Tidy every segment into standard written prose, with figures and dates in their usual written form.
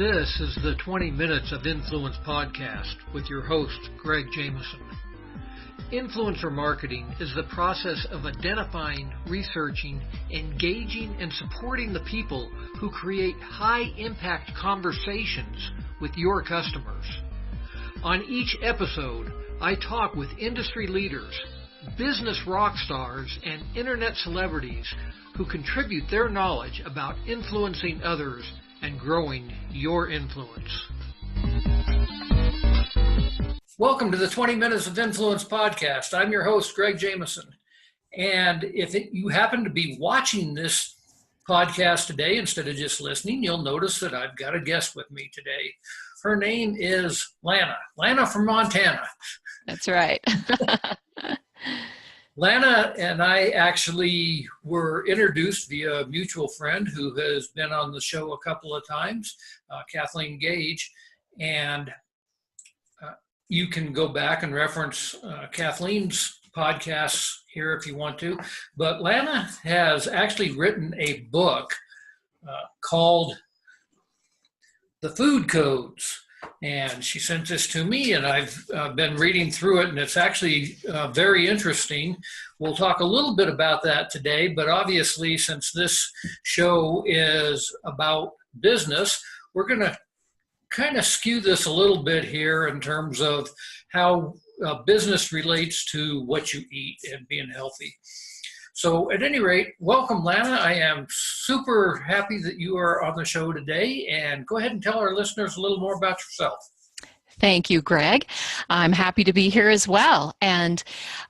This is the 20 Minutes of Influence podcast with your host, Greg Jameson. Influencer marketing is the process of identifying, researching, engaging, and supporting the people who create high-impact conversations with your customers. On each episode, I talk with industry leaders, business rock stars, and internet celebrities who contribute their knowledge about influencing others and growing your influence. Welcome to the 20 Minutes of Influence podcast. I'm your host, Greg Jameson. And if you happen to be watching this podcast today instead of just listening, you'll notice that I've got a guest with me today. Her name is Lana. Lana from Montana. That's right. Lana and I actually were introduced via a mutual friend who has been on the show a couple of times, Kathleen Gage, and you can go back and reference Kathleen's podcasts here if you want to, but Lana has actually written a book called The Food Codes. And she sent this to me, and I've been reading through it, and it's actually very interesting. We'll talk a little bit about that today, but obviously, since this show is about business, we're going to kind of skew this a little bit here in terms of how business relates to what you eat and being healthy. So at any rate, welcome, Lana. I am super happy that you are on the show today, and go ahead and tell our listeners a little more about yourself. Thank you, Greg. I'm happy to be here as well. And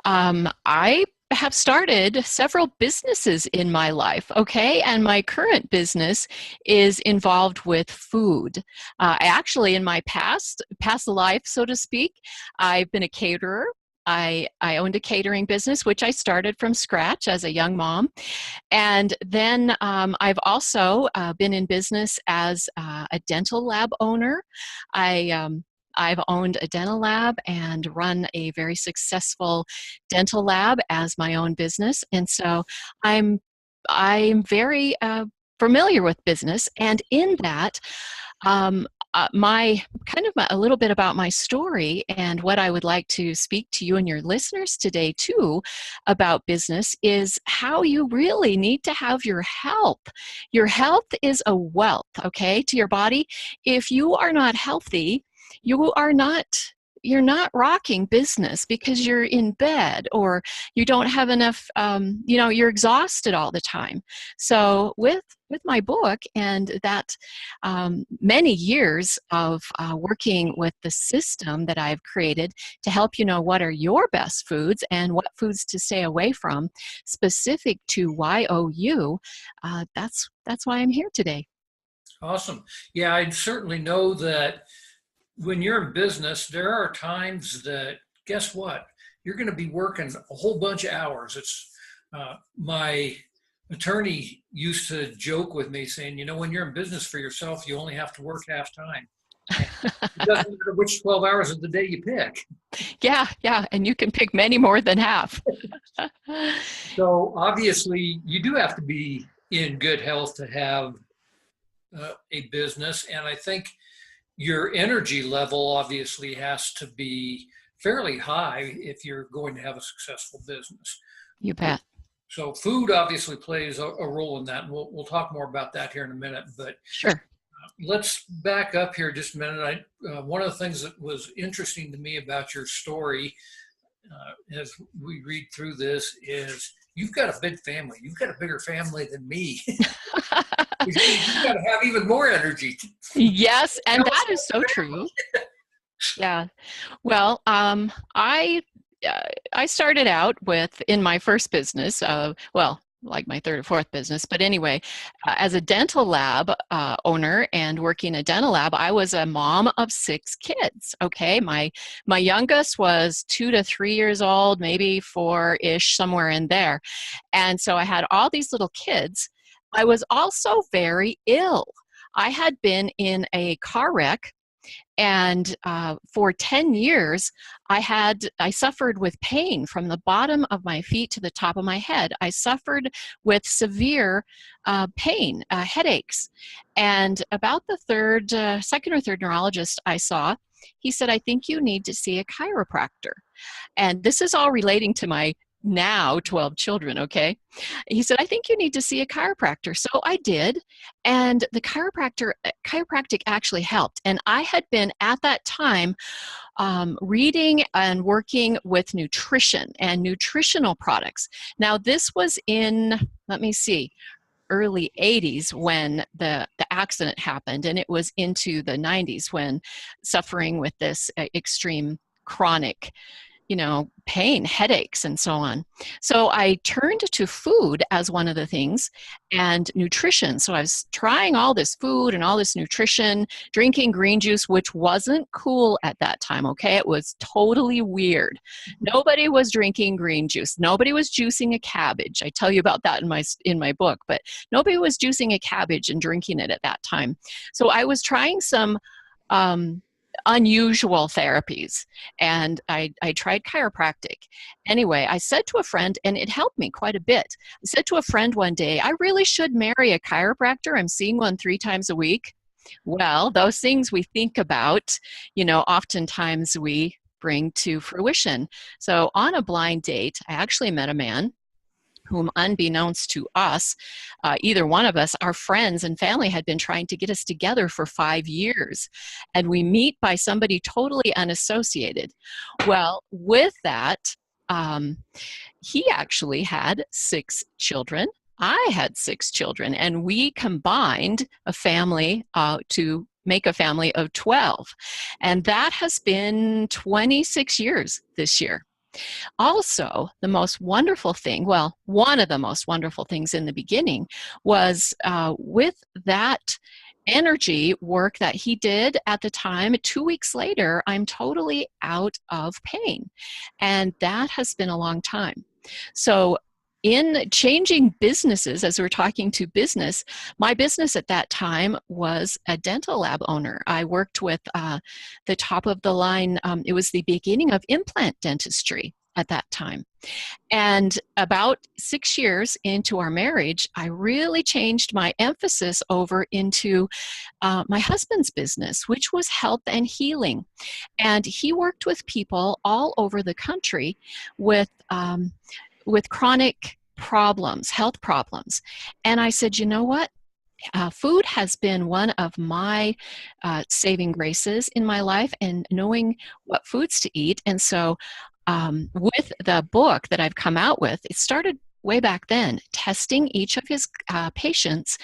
I have started several businesses in my life, okay? And my current business is involved with food. Actually, in my past life, so to speak, I've been a caterer. I owned a catering business, which I started from scratch as a young mom. And then I've also been in business as a dental lab owner. I've owned a dental lab and run a very successful dental lab as my own business. And so I'm very familiar with business. And in that, a little bit about my story and what I would like to speak to you and your listeners today too about business is how you really need to have your health. Your health is a wealth, okay, to your body. If you are not healthy, you're not rocking business because you're in bed or you don't have enough, you're exhausted all the time. So with my book and that many years of working with the system that I've created to help you know what are your best foods and what foods to stay away from specific to YOU, that's why I'm here today. Awesome. Yeah, I certainly know that when you're in business, there are times that, guess what? You're going to be working a whole bunch of hours. It's my attorney used to joke with me saying, when you're in business for yourself, you only have to work half time. It doesn't matter which 12 hours of the day you pick. Yeah, and you can pick many more than half. So obviously, you do have to be in good health to have a business, and I think your energy level obviously has to be fairly high if you're going to have a successful business. You bet. So food obviously plays a role in that, and we'll talk more about that here in a minute. But sure. Let's back up here just a minute. One of the things that was interesting to me about your story as we read through this is you've got a big family. You've got a bigger family than me. You've got to have even more energy. Yes, and that is so true. Yeah. Well, I started out in my first business, like my third or fourth business, but anyway, as a dental lab owner and working a dental lab, I was a mom of 6 kids. Okay, my youngest was 2 to 3 years old, maybe 4-ish, somewhere in there, and so I had all these little kids. I was also very ill. I had been in a car wreck And for 10 years, I suffered with pain from the bottom of my feet to the top of my head. I suffered with severe pain, headaches. And about the second or third neurologist I saw, he said, I think you need to see a chiropractor. And this is all relating to my now 12 children, okay? He said, I think you need to see a chiropractor. So I did, and the chiropractic actually helped. And I had been at that time reading and working with nutrition and nutritional products. Now, this was in, let me see, early 80s when the accident happened, and it was into the 90s when suffering with this extreme chronic pain, headaches, and so on. So I turned to food as one of the things, and nutrition. So I was trying all this food and all this nutrition, drinking green juice, which wasn't cool at that time, okay? It was totally weird. Nobody was drinking green juice. Nobody was juicing a cabbage. I tell you about that in my book, but nobody was juicing a cabbage and drinking it at that time. So I was trying some unusual therapies, and I tried chiropractic. Anyway, I said to a friend, and it helped me quite a bit. I said to a friend one day, I really should marry a chiropractor. I'm seeing one 3 times a week. Well, those things we think about, oftentimes we bring to fruition. So on a blind date, I actually met a man whom, unbeknownst to us, either one of us, our friends and family had been trying to get us together for 5 years. And we meet by somebody totally unassociated. Well, with that, he actually had 6 children. I had 6 children, and we combined a family to make a family of 12. And that has been 26 years this year. Also, the most wonderful thing, well, one of the most wonderful things in the beginning was with that energy work that he did at the time, 2 weeks later, I'm totally out of pain. And that has been a long time. So in changing businesses, as we're talking to business, my business at that time was a dental lab owner. I worked with the top of the line. It was the beginning of implant dentistry at that time. And about 6 years into our marriage, I really changed my emphasis over into my husband's business, which was health and healing. And he worked with people all over the country with chronic problems, health problems. And I said, you know what? Food has been one of my saving graces in my life, and knowing what foods to eat. And so with the book that I've come out with, it started way back then, testing each of his patients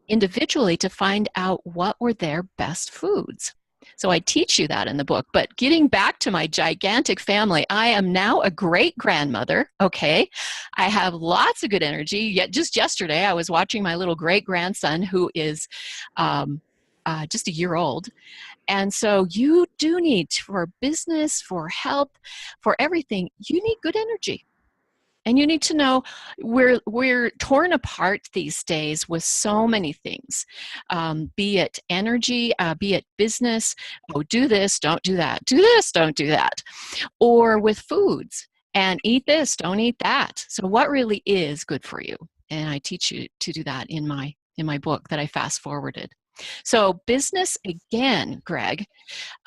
individually to find out what were their best foods. So I teach you that in the book. But getting back to my gigantic family, I am now a great-grandmother, okay? I have lots of good energy. Yet just yesterday, I was watching my little great-grandson, who is just a year old. And so you do need, for business, for health, for everything, you need good energy. And you need to know we're torn apart these days with so many things, be it energy, be it business. Oh, do this, don't do that. Do this, don't do that. Or with foods, and eat this, don't eat that. So what really is good for you? And I teach you to do that in my book that I fast forwarded. So business again, Greg,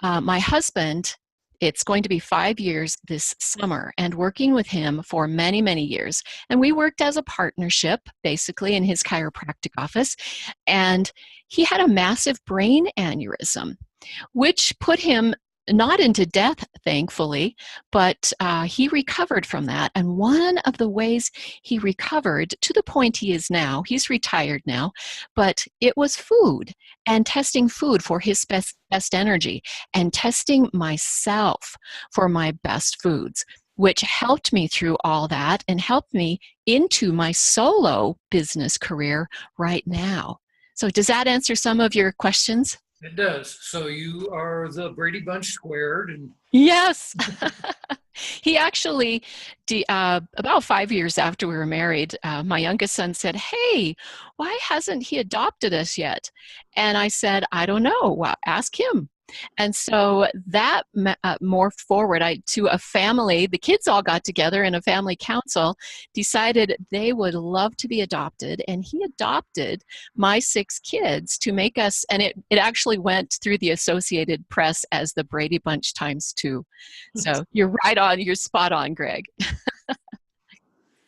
my husband, it's going to be 5 years this summer, and working with him for many, many years. And we worked as a partnership, basically, in his chiropractic office. And he had a massive brain aneurysm, which put him not into death, thankfully, but he recovered from that. And one of the ways he recovered to the point he is now, he's retired now, but it was food, and testing food for his best energy, and testing myself for my best foods, which helped me through all that and helped me into my solo business career right now. So does that answer some of your questions? It does. So you are the Brady Bunch squared, and Yes. He actually, about 5 years after we were married, my youngest son said, "Hey, why hasn't he adopted us yet?" And I said, "I don't know. Well, ask him." And so that morphed forward to a family. The kids all got together in a family council, decided they would love to be adopted, and he adopted my 6 kids to make us, and it actually went through the Associated Press as the Brady Bunch times 2. So you're right on, you're spot on, Greg.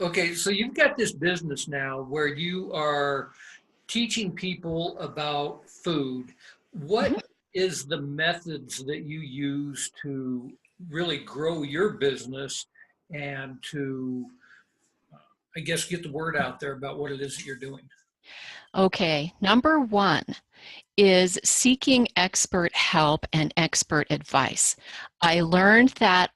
Okay, so you've got this business now where you are teaching people about food. Mhm. What is the methods that you use to really grow your business and to, I guess, get the word out there about what it is that you're doing? Okay, number 1 is seeking expert help and expert advice. I learned that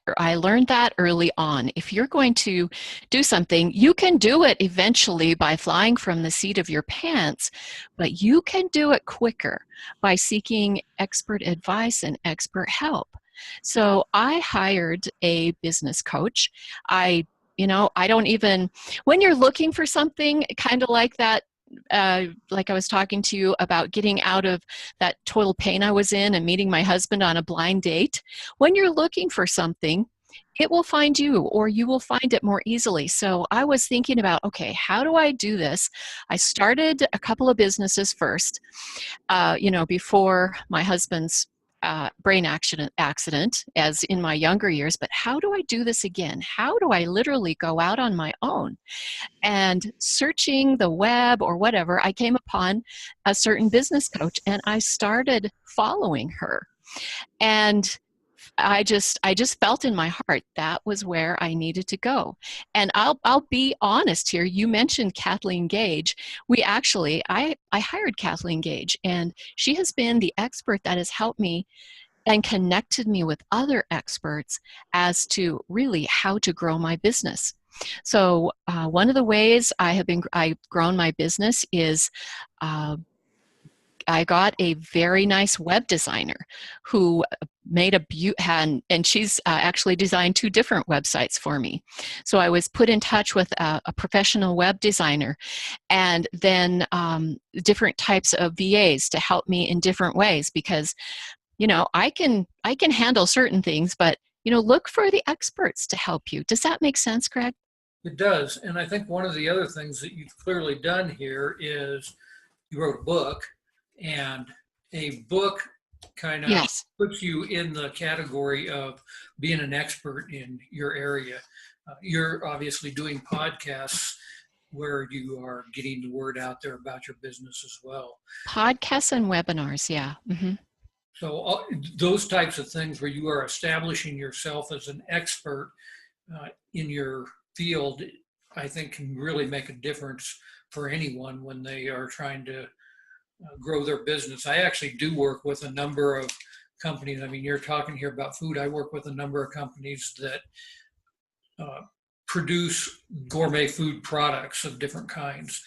early on. If you're going to do something, you can do it eventually by flying from the seat of your pants, but you can do it quicker by seeking expert advice and expert help. So I hired a business coach. I don't even, when you're looking for something kind of like that, like I was talking to you about getting out of that total pain I was in and meeting my husband on a blind date. When you're looking for something, it will find you, or you will find it more easily. So I was thinking about, okay, how do I do this? I started a couple of businesses first, before my husband's brain accident, as in my younger years. But how do I do this again? How do I literally go out on my own? And searching the web or whatever, I came upon a certain business coach, and I started following her. And I just felt in my heart that was where I needed to go. And I'll be honest here. You mentioned Kathleen Gage. I hired Kathleen Gage, and she has been the expert that has helped me and connected me with other experts as to really how to grow my business. So one of the ways I've grown my business is uh, I got a very nice web designer who made and she's actually designed 2 different websites for me. So I was put in touch with a professional web designer, and then different types of VAs to help me in different ways, because I can handle certain things, but look for the experts to help you. Does that make sense, Greg? It does. And I think one of the other things that you've clearly done here is you wrote a book, and a book kind of Yes. puts you in the category of being an expert in your area. You're obviously doing podcasts where you are getting the word out there about your business as well. Podcasts and webinars, yeah. So those types of things where you are establishing yourself as an expert in your field, I think can really make a difference for anyone when they are trying to grow their business. I actually do work with a number of companies. I mean, you're talking here about food. I work with a number of companies that uh, produce gourmet food products of different kinds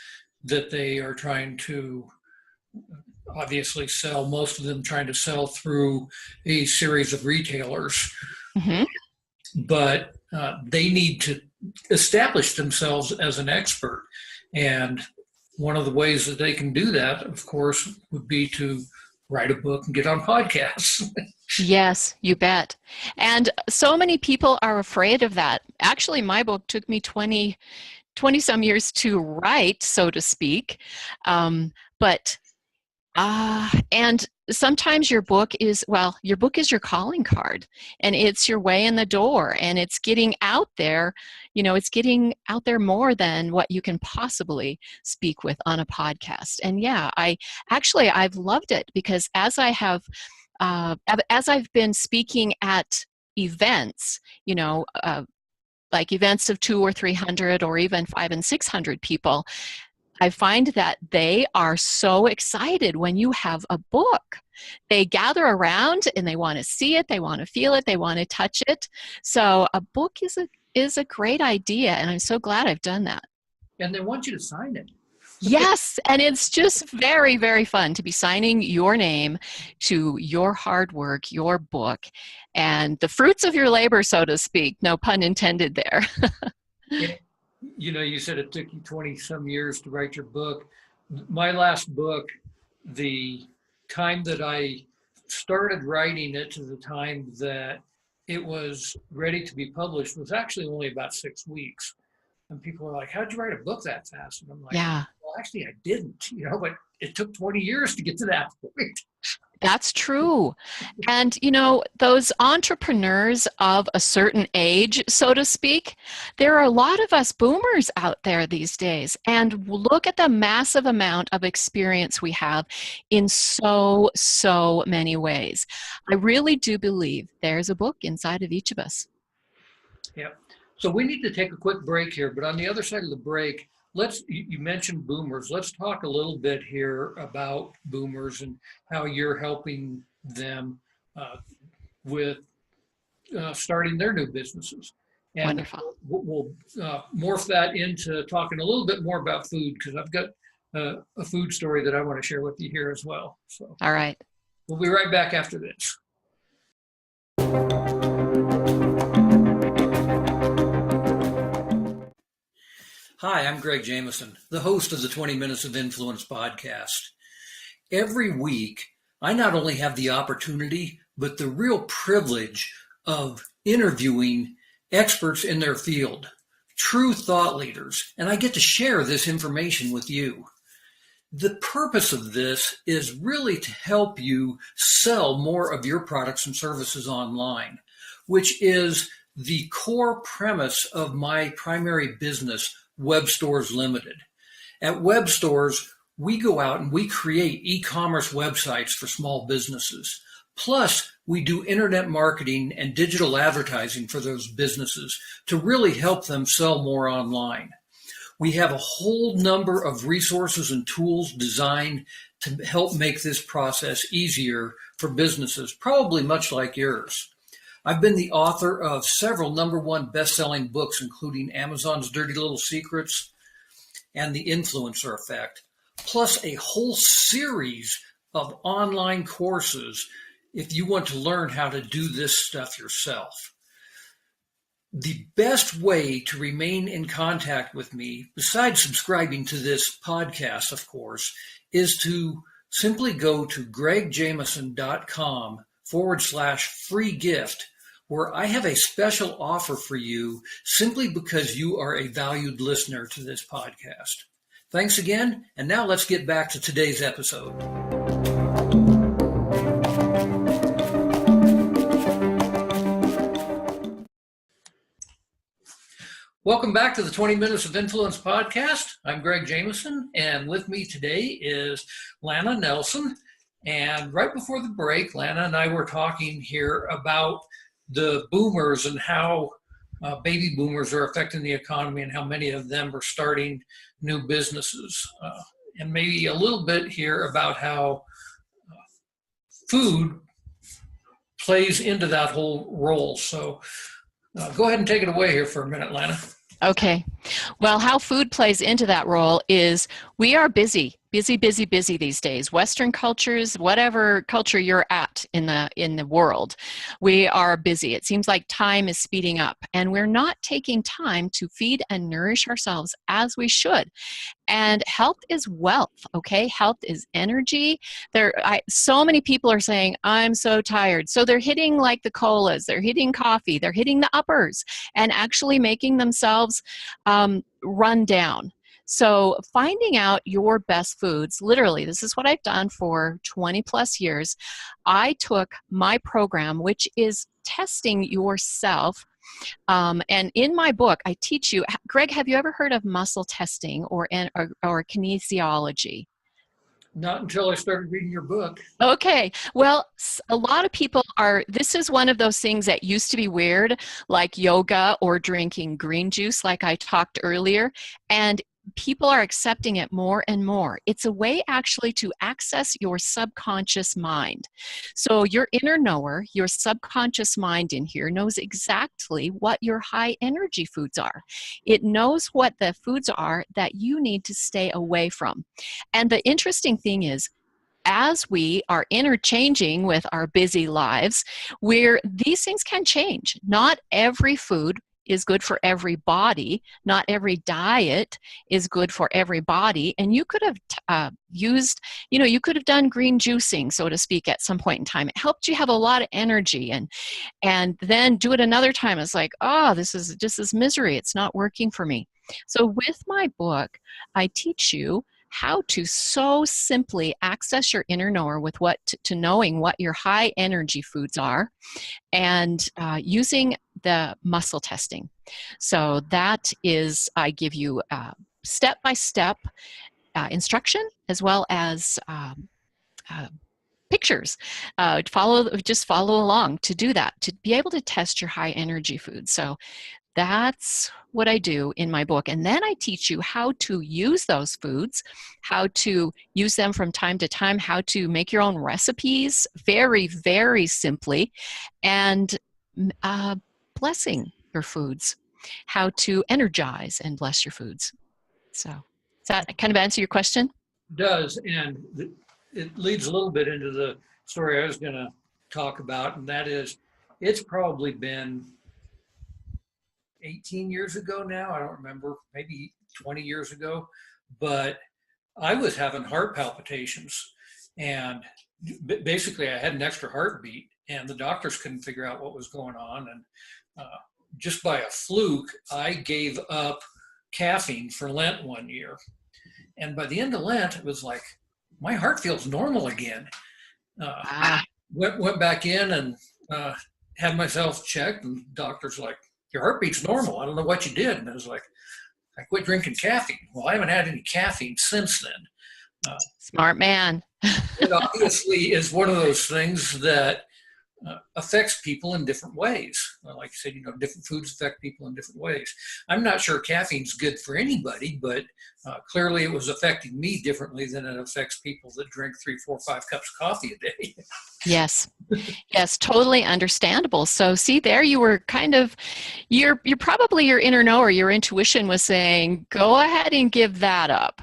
that they are trying to obviously sell, most of them trying to sell through a series of retailers. Hmm. But they need to establish themselves as an expert. And one of the ways that they can do that, of course, would be to write a book and get on podcasts. Yes, you bet. And so many people are afraid of that. Actually, my book took me 20 some years to write, so to speak. But and sometimes your book is your calling card, and it's your way in the door, and it's getting out there. It's getting out there more than what you can possibly speak with on a podcast. And yeah, I've loved it, because as I've been speaking at events, like events of 200 or 300 or even 500 and 600 people, I find that they are so excited when you have a book. They gather around and they want to see it, they want to feel it, they want to touch it. So a book is a great idea, and I'm so glad I've done that. And they want you to sign it. Yes, and it's just very, very fun to be signing your name to your hard work, your book, and the fruits of your labor, so to speak. No pun intended there. You said it took you 20 some years to write your book. My last book, the time that I started writing it to the time that it was ready to be published was actually only about 6 weeks. And people were like, how'd you write a book that fast? And I'm like, Yeah. well, actually, I didn't, but it took 20 years to get to that point. That's true. And, those entrepreneurs of a certain age, so to speak, there are a lot of us boomers out there these days. And look at the massive amount of experience we have in so, so many ways. I really do believe there's a book inside of each of us. Yeah. So we need to take a quick break here, but on the other side of the break, you mentioned boomers. Let's talk a little bit here about boomers and how you're helping them with starting their new businesses. And Wonderful. we'll morph that into talking a little bit more about food, because I've got a food story that I want to share with you here as well. So, all right. We'll be right back after this. Hi, I'm Greg Jameson, the host of the 20 Minutes of Influence podcast. Every week, I not only have the opportunity, but the real privilege of interviewing experts in their field, true thought leaders, and I get to share this information with you. The purpose of this is really to help you sell more of your products and services online, which is the core premise of my primary business, Web Stores Limited. At Web Stores, we go out and we create e-commerce websites for small businesses. Plus, we do internet marketing and digital advertising for those businesses to really help them sell more online. We have a whole number of resources and tools designed to help make this process easier for businesses, probably much like yours. I've been the author of several #1 best-selling books, including Amazon's Dirty Little Secrets and The Influencer Effect, plus a whole series of online courses if you want to learn how to do this stuff yourself. The best way to remain in contact with me, besides subscribing to this podcast, of course, is to simply go to gregjameson.com/free gift, where I have a special offer for you simply because you are a valued listener to this podcast. Thanks again, and now let's get back to today's episode. Welcome back to the 20 Minutes of Influence podcast. I'm Greg Jameson, and with me today is Lana Nelson. And right before the break, Lana and I were talking here about the boomers and how baby boomers are affecting the economy and how many of them are starting new businesses. And maybe a little bit here about how food plays into that whole role. So go ahead and take it away here for a minute, Lana. Okay. Well, how food plays into that role is we are busy these days. Western cultures, whatever culture you're at in the world, we are busy. It seems like time is speeding up, and we're not taking time to feed and nourish ourselves as we should. And health is wealth, okay? Health is energy. So many people are saying, I'm so tired. So they're hitting like the colas, they're hitting coffee, they're hitting the uppers, and actually making themselves run down. So finding out your best foods, literally, this is what I've done for 20 plus years. I took my program, which is testing yourself. And in my book, I teach you, Greg, have you ever heard of muscle testing or kinesiology? Not until I started reading your book. Okay. Well, a lot of people this is one of those things that used to be weird, like yoga or drinking green juice, like I talked earlier. And people are accepting it more and more. It's a way actually to access your subconscious mind. So your inner knower, your subconscious mind in here knows exactly what your high energy foods are. It knows what the foods are that you need to stay away from. And the interesting thing is, as we are interchanging with our busy lives, these things can change. Not every food is good for every body. Not every diet is good for every body. And you could have you could have done green juicing, so to speak, at some point in time. It helped you have a lot of energy, and then do it another time. It's like, oh, this is misery. It's not working for me. So with my book, I teach you how to so simply access your inner knower with to knowing what your high energy foods are, and using the muscle testing. So that is, I give you step-by-step instruction, as well as uh, pictures. Just follow along to do that, to be able to test your high energy foods. So that's what I do in my book. And then I teach you how to use those foods, how to use them from time to time, how to make your own recipes very, very simply, and blessing your foods, how to energize and bless your foods. So does that kind of answer your question? Does, and it leads a little bit into the story I was going to talk about, and that is, it's probably been 18 years ago now. I don't remember, maybe 20 years ago, but I was having heart palpitations, and basically I had an extra heartbeat, and the doctors couldn't figure out what was going on. And just by a fluke, I gave up caffeine for Lent one year. And by the end of Lent, it was like, my heart feels normal again. Went back in and had myself checked, and the doctor's like, your heartbeat's normal. I don't know what you did. And I was like, I quit drinking caffeine. Well, I haven't had any caffeine since then. Smart man. It obviously is one of those things that affects people in different ways. Like I said, different foods affect people in different ways. I'm not sure caffeine's good for anybody, but clearly it was affecting me differently than it affects people that drink 3, 4, 5 cups of coffee a day. Yes. Yes, totally understandable. So see there, you were kind of, you're probably your inner knower, your intuition was saying, go ahead and give that up.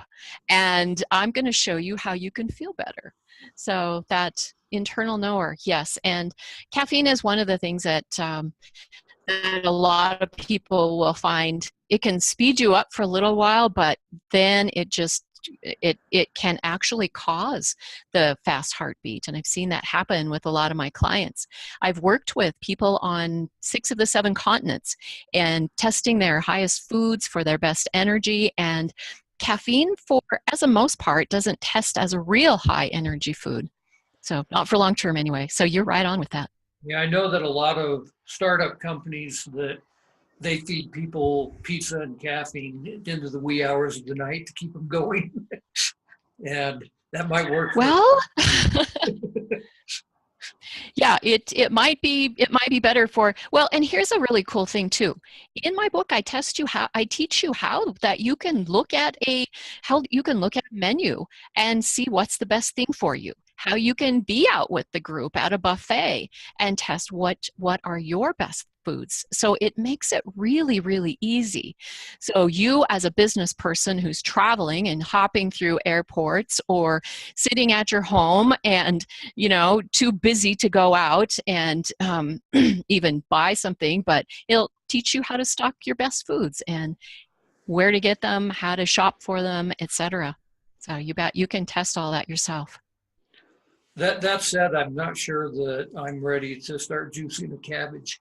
And I'm going to show you how you can feel better. So that internal knower, yes. And caffeine is one of the things that that a lot of people will find. It can speed you up for a little while, but then it can actually cause the fast heartbeat. And I've seen that happen with a lot of my clients. I've worked with people on 6 of the 7 continents and testing their highest foods for their best energy. And caffeine, as a most part, doesn't test as a real high energy food. So not for long term anyway. So you're right on with that. Yeah, I know that a lot of startup companies that they feed people pizza and caffeine into the wee hours of the night to keep them going. And that might work. Well, yeah, it might be better for, well, and here's a really cool thing too. In my book, I teach you how you can look at a menu and see what's the best thing for you. How you can be out with the group at a buffet and test what are your best foods. So it makes it really, really easy. So you, as a business person who's traveling and hopping through airports or sitting at your home and, too busy to go out and even buy something, but it'll teach you how to stock your best foods and where to get them, how to shop for them, etc. So you bet you can test all that yourself. That said, I'm not sure that I'm ready to start juicing a cabbage.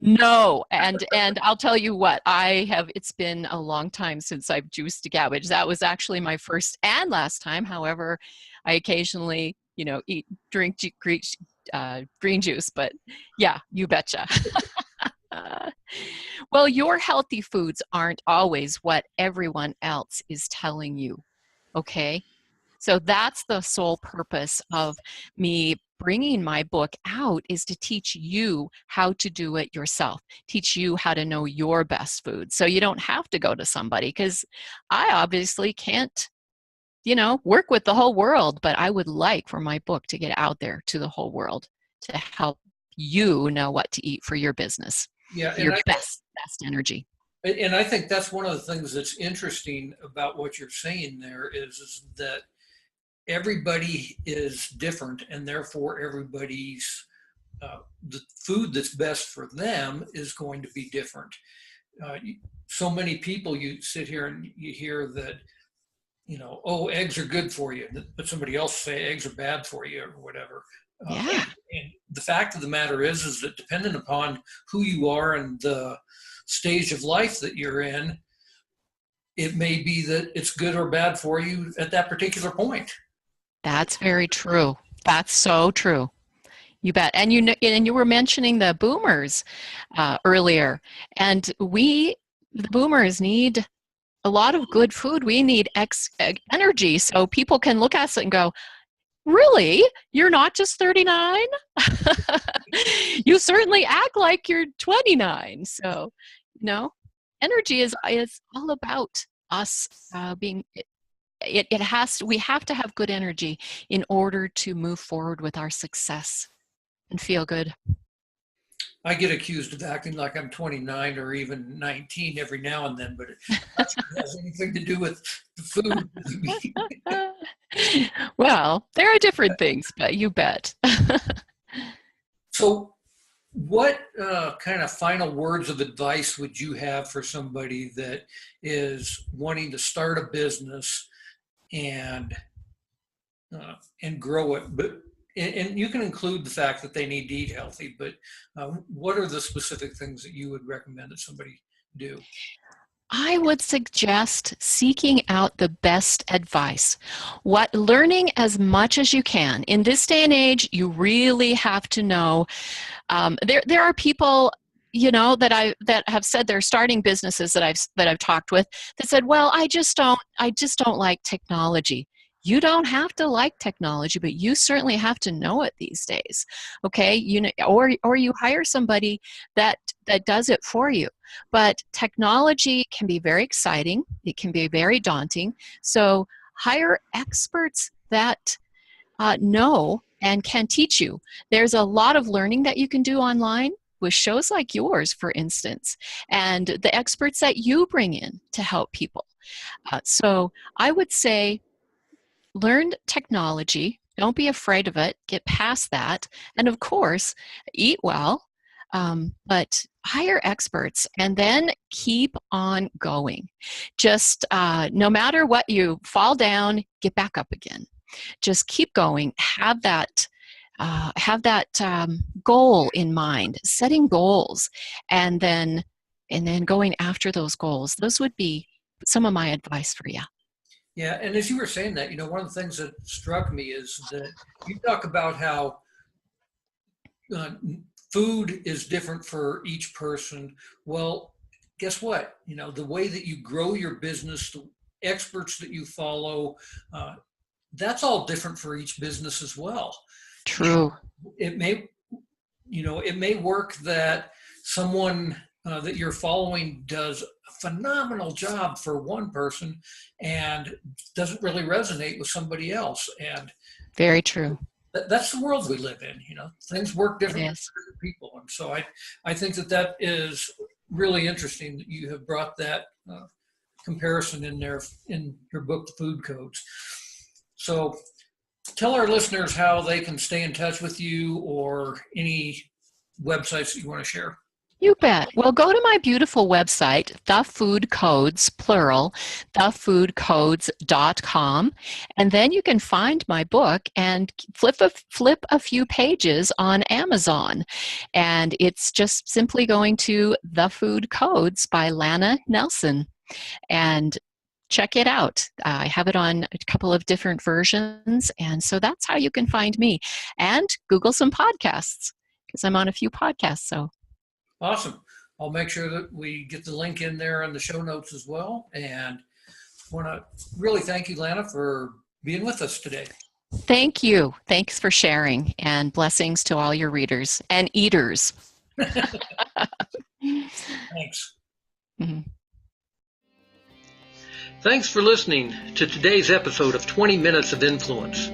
No, and I'll tell you what, it's been a long time since I've juiced a cabbage. That was actually my first and last time. However, I occasionally, drink green juice, but yeah, you betcha. Well, your healthy foods aren't always what everyone else is telling you, okay? So that's the sole purpose of me bringing my book out, is to teach you how to do it yourself, teach you how to know your best food. So you don't have to go to somebody, because I obviously can't, work with the whole world, but I would like for my book to get out there to the whole world to help you know what to eat for your business, your best energy. And I think that's one of the things that's interesting about what you're saying there is that everybody is different, and therefore everybody's the food that's best for them is going to be different. So many people, you sit here and you hear that, oh, eggs are good for you, but somebody else say eggs are bad for you or whatever. Yeah. And the fact of the matter is that depending upon who you are and the stage of life that you're in, it may be that it's good or bad for you at that particular point. That's very true. That's so true. You bet. And you were mentioning the boomers earlier, and the boomers need a lot of good food. We need energy, so people can look at us and go, "Really? You're not just 39? You certainly act like you're 29." So, energy is all about us being. We have to have good energy in order to move forward with our success and feel good. I get accused of acting like I'm 29 or even 19 every now and then, but it has anything to do with the food. Well, there are different things, but you bet. So what kind of final words of advice would you have for somebody that is wanting to start a business and grow it, and you can include the fact that they need to eat healthy, but what are the specific things that you would recommend that somebody do? I would suggest seeking out the best advice. Learning as much as you can. In this day and age, you really have to know. There are people, that have said they're starting businesses that I've talked with that said, "Well, I just don't like technology." You don't have to like technology, but you certainly have to know it these days. Okay, or you hire somebody that does it for you. But technology can be very exciting. It can be very daunting. So hire experts that know and can teach you. There's a lot of learning that you can do online with shows like yours, for instance, and the experts that you bring in to help people. So I would say, learn technology. Don't be afraid of it. Get past that. And of course, eat well, but hire experts and then keep on going. Just no matter what, you fall down, get back up again. Just keep going. Have that goal in mind, setting goals, and then going after those goals. Those would be some of my advice for you. Yeah, and as you were saying that, one of the things that struck me is that you talk about how food is different for each person. Well, guess what? The way that you grow your business, the experts that you follow, that's all different for each business as well. True. It may work that someone that you're following does a phenomenal job for one person and doesn't really resonate with somebody else. And very true. That's the world we live in. Things work differently for people. And so I think that is really interesting that you have brought that comparison in there in your book, The Food Codes. So tell our listeners how they can stay in touch with you or any websites that you want to share. You bet. Well, go to my beautiful website, The Food Codes, plural, thefoodcodes.com, and then you can find my book and flip a few pages on Amazon. And it's just simply going to The Food Codes by Lana Nelson. And check it out. I have it on a couple of different versions, and so that's how you can find me. And Google some podcasts, because I'm on a few podcasts, so. Awesome. I'll make sure that we get the link in there in the show notes as well. And want to really thank you, Lana, for being with us today. Thank you. Thanks for sharing, and blessings to all your readers and eaters. Thanks. Mm-hmm. Thanks for listening to today's episode of 20 Minutes of Influence.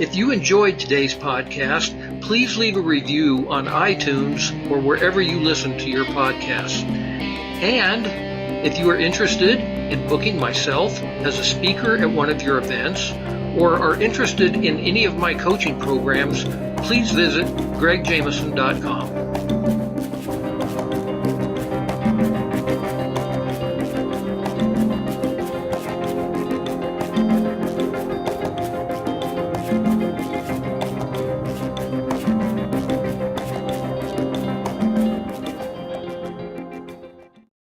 If you enjoyed today's podcast, please leave a review on iTunes or wherever you listen to your podcasts. And if you are interested in booking myself as a speaker at one of your events, or are interested in any of my coaching programs, please visit gregjameson.com.